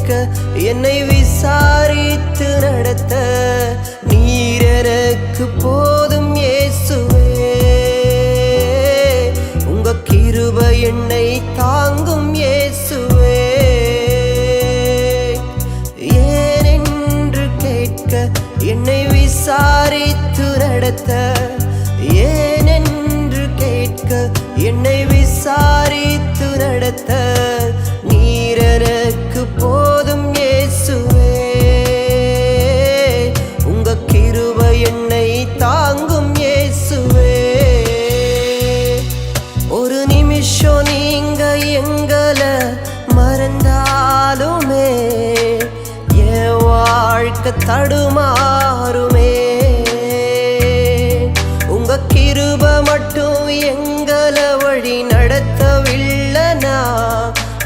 கேட்க என்னை விசாரித்து நடத்த நீர் எனக்கு போதும் இயேசுவே. உங்க கிருபை என்னை தாங்கும் இயேசுவே. ஏனென்று கேட்க என்னை விசாரித்து நடத்த, ஏனென்று கேட்க என்னை விசாரித்து நடத்த நீர் எனக்கு போதும் இயேசுவே. உங்க கிருபை என்னை தாங்கும் இயேசுவே. ஒரு நிமிஷம் நீங்க எங்களை மறந்தாலுமே என் வாழ்க்கை தடுமாறுமே. உங்க கிருபை மட்டும் எங்களை வழி நடத்தவில்லைனா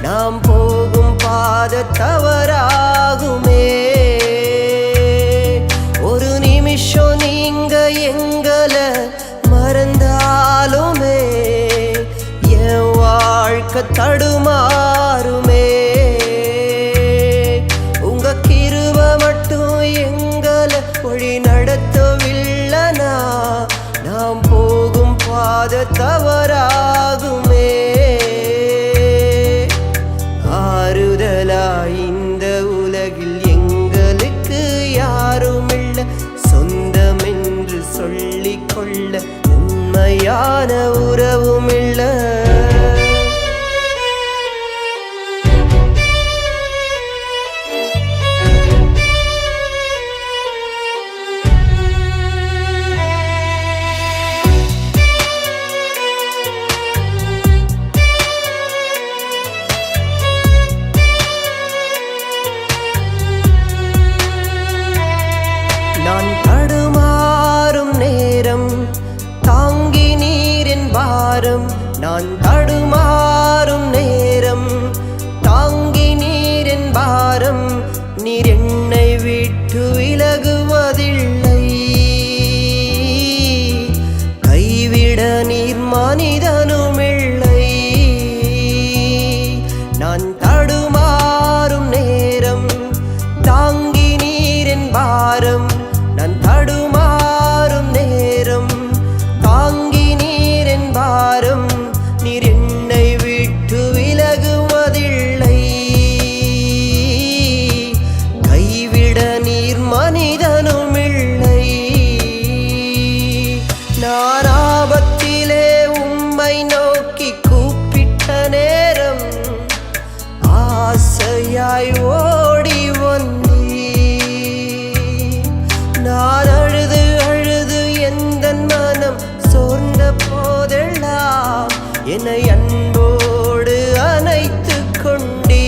நாம் போகும் பாதை தவறாகுமே. ஒரு நிமிஷம் நீங்க எங்களை மறந்தாலுமே என் வாழ்க்கை தடுமாறுமே. உங்க கிருபை மட்டும் எங்களை வழி நடத்தவில்லைனா நாம் போகும் பாதை தவறாகுமே. ஆறுதலாய் இந்த உலகில் எங்களுக்கு யாருமில்ல, சொந்தம் என்று சொல்லிக்கொள்ள உண்மையான உறவுமில்ல. நான் தடுமாறும் நேரம் தாங்கி நீரின் பாரம், நான் தடுமாறும் நேரம் தாங்கி நீரின் பாரம், நீர் என்னை விட்டு விலகுவதில்லை. கைவிட நீர் மனிதனுமில்லை. நான் தடுமாறும் நேரம் தாங்கி நீரின் பாரம், நான் தடுமாறும் நேரம் தாங்கி நீரின் பாரம், நீர் என்னை விட்டு விலகுவதில்லை. கைவிட நீர் மனிதனுமில்லை. நான் ஆபத்திலே உம்மை நோக்கி கூப்பிட்ட நேரம் ஆசையாய் ஓடி வந்தீ. நான் அழுது அழுது எந்த மனம் சோர்ந்த போதெல்லாம் என்னை அன்போடு அணைத்து கொண்டீ.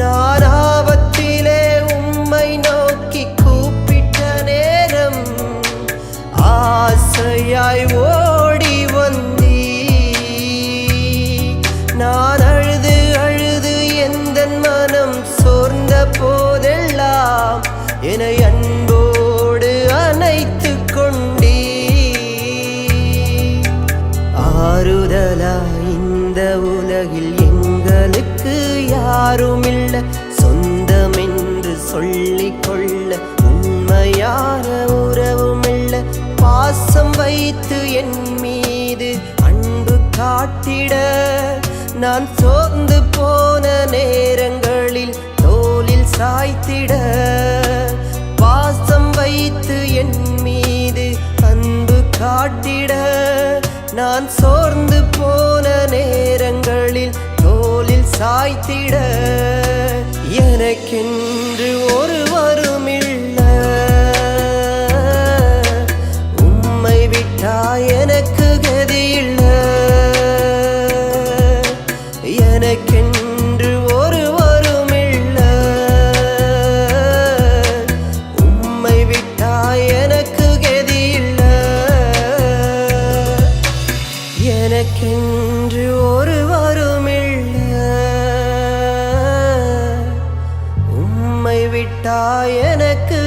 நான் ஆபத்திலே உம்மை நோக்கி கூப்பிட்ட நேரம் ஆசையாய் ஓடி வந்தீ. நான் அழுது அழுது எந்த மனம் சோர்ந்த போதெல்லாம் என்னை அன்போடு அணைத்து கொண்டீ. ஆறுதலாய் இந்த உலகில் எங்களுக்கு யாருமில்ல, சொந்தம் என்று சொல்லிக்கொள்ள உண்மையான உறவுமில்ல. பாசம் வைத்து என் மீது அன்பு காட்டிட நான் சோர்ந்து போன நேரங்களில் தோளில் சாய்த்திட. பாசம் வைத்து என் மீது அன்பு காட்டிட நான் சோர்ந்து போன நேரங்களில் தோளில் சாய்த்திட. எனக்கென்று ஒருவருமில்ல, உம்மை விட்டா எனக்கு கதியில்ல. எனக்கென்று ஒருவருமில்ல, உம்மை விட்டா எனக்கு கதியில்ல. எனக்கென்று ஒருவருமில்ல, உம்மை விட்டா எனக்கு